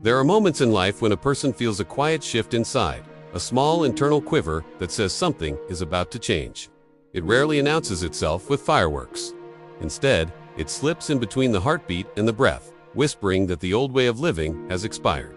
There are moments in life when a person feels a quiet shift inside, a small internal quiver that says something is about to change. It rarely announces itself with fireworks. Instead, it slips in between the heartbeat and the breath, whispering that the old way of living has expired.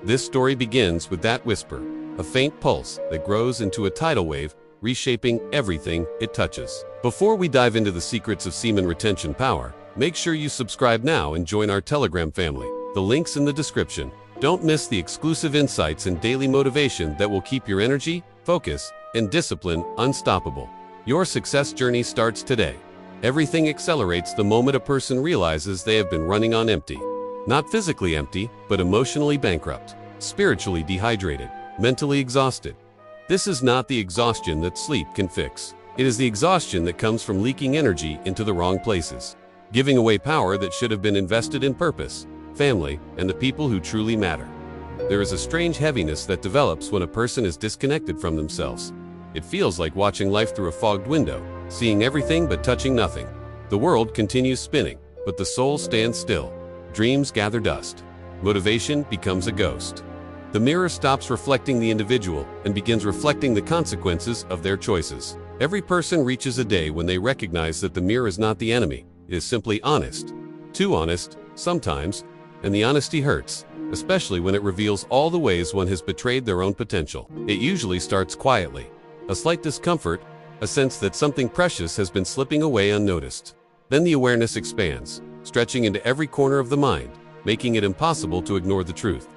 This story begins with that whisper, a faint pulse that grows into a tidal wave, reshaping everything it touches. Before we dive into the secrets of semen retention power, make sure you subscribe now and join our Telegram family. The link's in the description. Don't miss the exclusive insights and daily motivation that will keep your energy, focus, and discipline unstoppable. Your success journey starts today. Everything accelerates the moment a person realizes they have been running on empty. Not physically empty, but emotionally bankrupt, spiritually dehydrated, mentally exhausted. This is not the exhaustion that sleep can fix. It is the exhaustion that comes from leaking energy into the wrong places, giving away power that should have been invested in purpose, family, and the people who truly matter. There is a strange heaviness that develops when a person is disconnected from themselves. It feels like watching life through a fogged window, seeing everything but touching nothing. The world continues spinning, but the soul stands still. Dreams gather dust. Motivation becomes a ghost. The mirror stops reflecting the individual and begins reflecting the consequences of their choices. Every person reaches a day when they recognize that the mirror is not the enemy. It is simply honest. Too honest, sometimes, and the honesty hurts, especially when it reveals all the ways one has betrayed their own potential. It usually starts quietly. A slight discomfort, a sense that something precious has been slipping away unnoticed. Then the awareness expands, stretching into every corner of the mind, making it impossible to ignore the truth.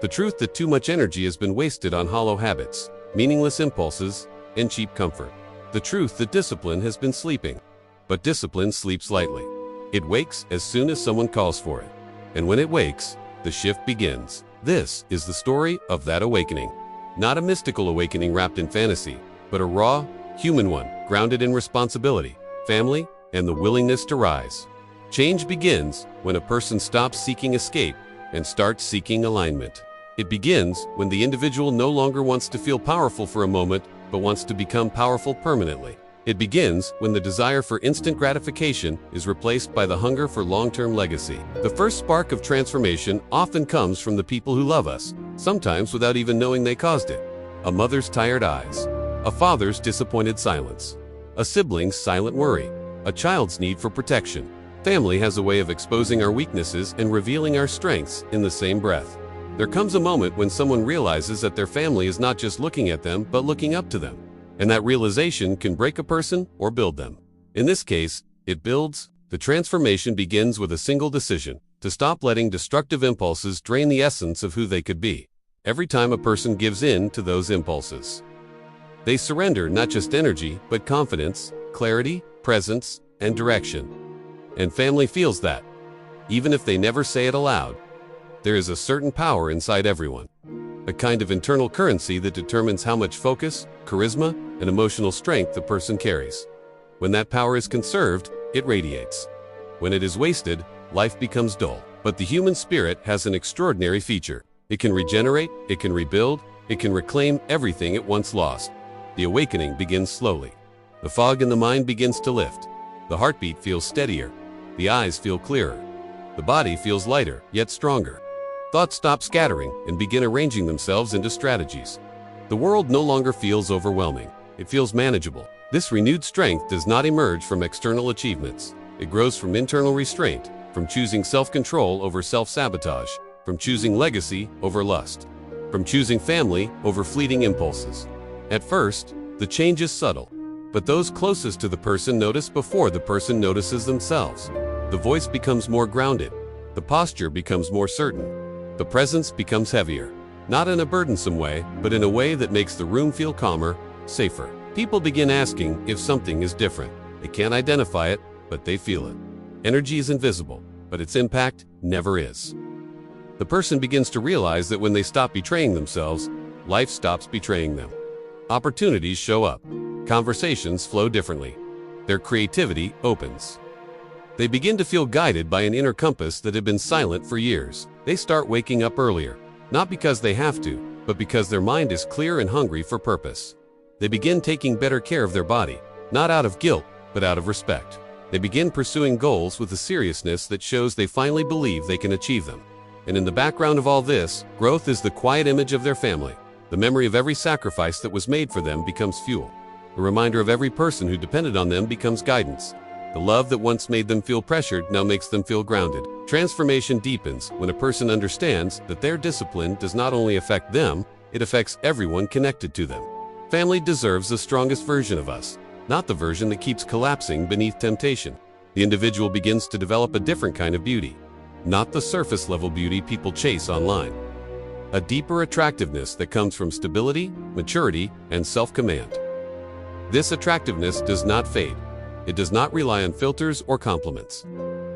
The truth that too much energy has been wasted on hollow habits, meaningless impulses, and cheap comfort. The truth that discipline has been sleeping. But discipline sleeps lightly. It wakes as soon as someone calls for it. And when it wakes, the shift begins. This is the story of that awakening. Not a mystical awakening wrapped in fantasy, but a raw, human one, grounded in responsibility, family, and the willingness to rise. Change begins when a person stops seeking escape and starts seeking alignment. It begins when the individual no longer wants to feel powerful for a moment, but wants to become powerful permanently. It begins when the desire for instant gratification is replaced by the hunger for long-term legacy. The first spark of transformation often comes from the people who love us, sometimes without even knowing they caused it. A mother's tired eyes, a father's disappointed silence, a sibling's silent worry, a child's need for protection. Family has a way of exposing our weaknesses and revealing our strengths in the same breath. There comes a moment when someone realizes that their family is not just looking at them, but looking up to them. And that realization can break a person or build them. In this case, it builds. The transformation begins with a single decision, to stop letting destructive impulses drain the essence of who they could be. Every time a person gives in to those impulses, they surrender not just energy, but confidence, clarity, presence, and direction. And family feels that. Even if they never say it aloud, there is a certain power inside everyone. A kind of internal currency that determines how much focus, charisma, and emotional strength the person carries. When that power is conserved, it radiates. When it is wasted, life becomes dull. But the human spirit has an extraordinary feature. It can regenerate, it can rebuild, it can reclaim everything it once lost. The awakening begins slowly. The fog in the mind begins to lift. The heartbeat feels steadier. The eyes feel clearer. The body feels lighter, yet stronger. Thoughts stop scattering and begin arranging themselves into strategies. The world no longer feels overwhelming. It feels manageable. This renewed strength does not emerge from external achievements. It grows from internal restraint, from choosing self-control over self-sabotage, from choosing legacy over lust, from choosing family over fleeting impulses. At first, the change is subtle, but those closest to the person notice before the person notices themselves. The voice becomes more grounded. The posture becomes more certain. The presence becomes heavier. Not in a burdensome way, but in a way that makes the room feel calmer, safer. People begin asking if something is different. They can't identify it, but they feel it. Energy is invisible, but its impact never is. The person begins to realize that when they stop betraying themselves, life stops betraying them. Opportunities show up. Conversations flow differently. Their creativity opens. They begin to feel guided by an inner compass that had been silent for years. They start waking up earlier, not because they have to, but because their mind is clear and hungry for purpose. They begin taking better care of their body, not out of guilt, but out of respect. They begin pursuing goals with a seriousness that shows they finally believe they can achieve them. And in the background of all this, growth is the quiet image of their family. The memory of every sacrifice that was made for them becomes fuel. The reminder of every person who depended on them becomes guidance. The love that once made them feel pressured now makes them feel grounded. Transformation deepens when a person understands that their discipline does not only affect them, it affects everyone connected to them. Family deserves the strongest version of us, not the version that keeps collapsing beneath temptation. The individual begins to develop a different kind of beauty, not the surface-level beauty people chase online. A deeper attractiveness that comes from stability, maturity, and self-command. This attractiveness does not fade. It does not rely on filters or compliments.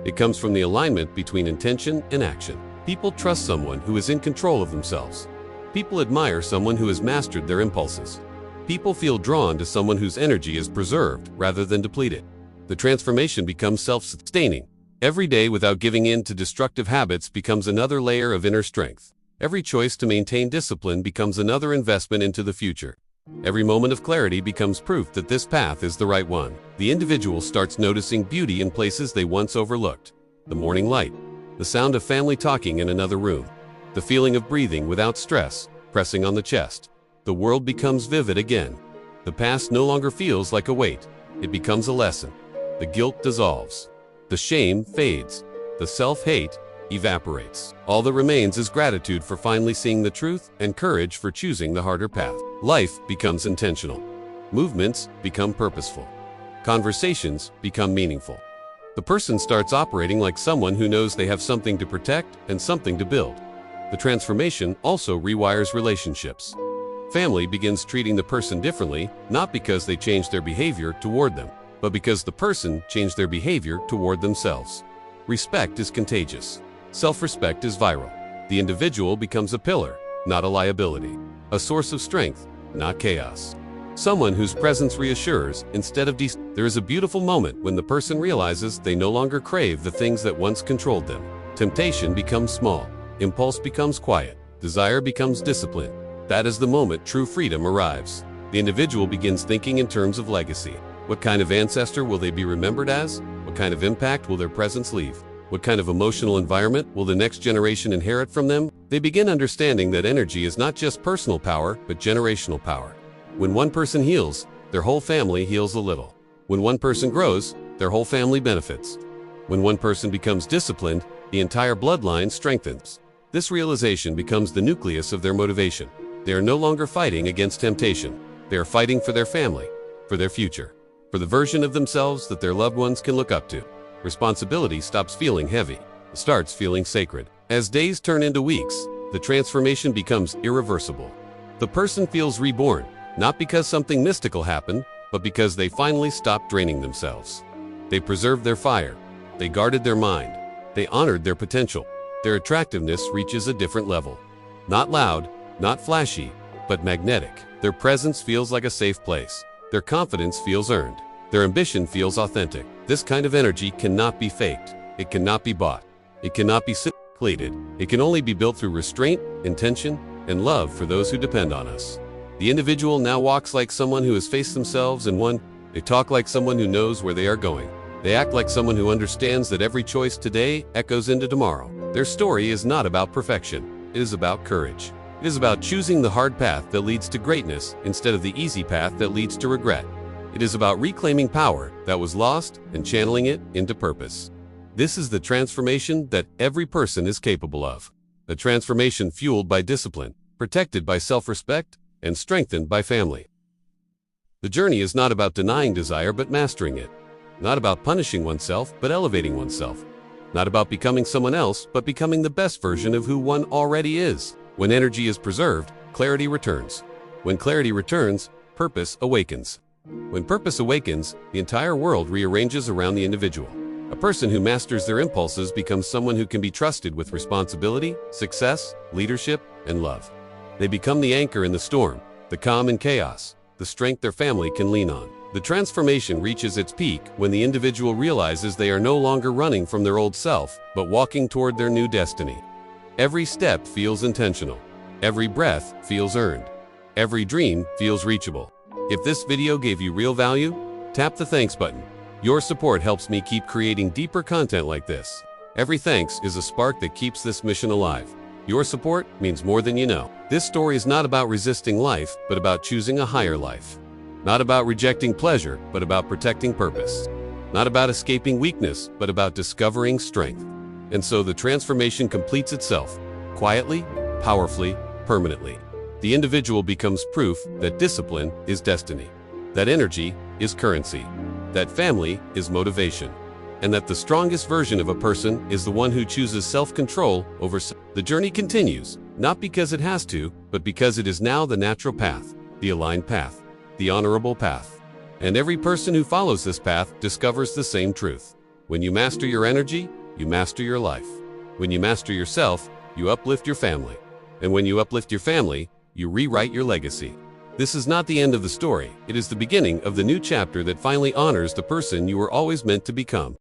It comes from the alignment between intention and action. People trust someone who is in control of themselves. People admire someone who has mastered their impulses. People feel drawn to someone whose energy is preserved rather than depleted. The transformation becomes self-sustaining. Every day without giving in to destructive habits becomes another layer of inner strength. Every choice to maintain discipline becomes another investment into the future. Every moment of clarity becomes proof that this path is the right one. The individual starts noticing beauty in places they once overlooked. The morning light, the sound of family talking in another room, the feeling of breathing without stress, pressing on the chest. The world becomes vivid again. The past no longer feels like a weight. It becomes a lesson. The guilt dissolves. The shame fades. The self-hate evaporates. All that remains is gratitude for finally seeing the truth and courage for choosing the harder path. Life becomes intentional. Movements become purposeful. Conversations become meaningful. The person starts operating like someone who knows they have something to protect and something to build. The transformation also rewires relationships. Family begins treating the person differently, not because they changed their behavior toward them, but because the person changed their behavior toward themselves. Respect is contagious. Self-respect is viral. The individual becomes a pillar, not a liability. A source of strength, not chaos. Someone whose presence reassures instead of There is a beautiful moment when the person realizes they no longer crave the things that once controlled them. Temptation becomes small. Impulse becomes quiet. Desire becomes discipline. That is the moment true freedom arrives. The individual begins thinking in terms of legacy. What kind of ancestor will they be remembered as? What kind of impact will their presence leave? What kind of emotional environment will the next generation inherit from them? They begin understanding that energy is not just personal power, but generational power. When one person heals, their whole family heals a little. When one person grows, their whole family benefits. When one person becomes disciplined, the entire bloodline strengthens. This realization becomes the nucleus of their motivation. They are no longer fighting against temptation. They are fighting for their family, for their future, for the version of themselves that their loved ones can look up to. Responsibility stops feeling heavy. It starts feeling sacred. As days turn into weeks, the transformation becomes irreversible. The person feels reborn, not because something mystical happened, but because they finally stopped draining themselves. They preserved their fire. They guarded their mind. They honored their potential. Their attractiveness reaches a different level. Not loud, not flashy, but magnetic. Their presence feels like a safe place. Their confidence feels earned. Their ambition feels authentic. This kind of energy cannot be faked. It cannot be bought. It cannot be simulated. It can only be built through restraint, intention, and love for those who depend on us. The individual now walks like someone who has faced themselves and won. They talk like someone who knows where they are going. They act like someone who understands that every choice today echoes into tomorrow. Their story is not about perfection. It is about courage. It is about choosing the hard path that leads to greatness instead of the easy path that leads to regret. It is about reclaiming power that was lost and channeling it into purpose. This is the transformation that every person is capable of. A transformation fueled by discipline, protected by self-respect, and strengthened by family. The journey is not about denying desire but mastering it. Not about punishing oneself but elevating oneself. Not about becoming someone else but becoming the best version of who one already is. When energy is preserved, clarity returns. When clarity returns, purpose awakens. When purpose awakens, the entire world rearranges around the individual. A person who masters their impulses becomes someone who can be trusted with responsibility, success, leadership, and love. They become the anchor in the storm, the calm in chaos, the strength their family can lean on. The transformation reaches its peak when the individual realizes they are no longer running from their old self, but walking toward their new destiny. Every step feels intentional. Every breath feels earned. Every dream feels reachable. If this video gave you real value, tap the thanks button. Your support helps me keep creating deeper content like this. Every thanks is a spark that keeps this mission alive. Your support means more than you know. This story is not about resisting life, but about choosing a higher life. Not about rejecting pleasure, but about protecting purpose. Not about escaping weakness, but about discovering strength. And so the transformation completes itself, quietly, powerfully, permanently. The individual becomes proof that discipline is destiny, that energy is currency, that family is motivation, and that the strongest version of a person is the one who chooses self-control over. The journey continues, not because it has to, but because it is now the natural path, the aligned path, the honorable path. And every person who follows this path discovers the same truth. When you master your energy, you master your life. When you master yourself, you uplift your family. And when you uplift your family, you rewrite your legacy. This is not the end of the story. It is the beginning of the new chapter that finally honors the person you were always meant to become.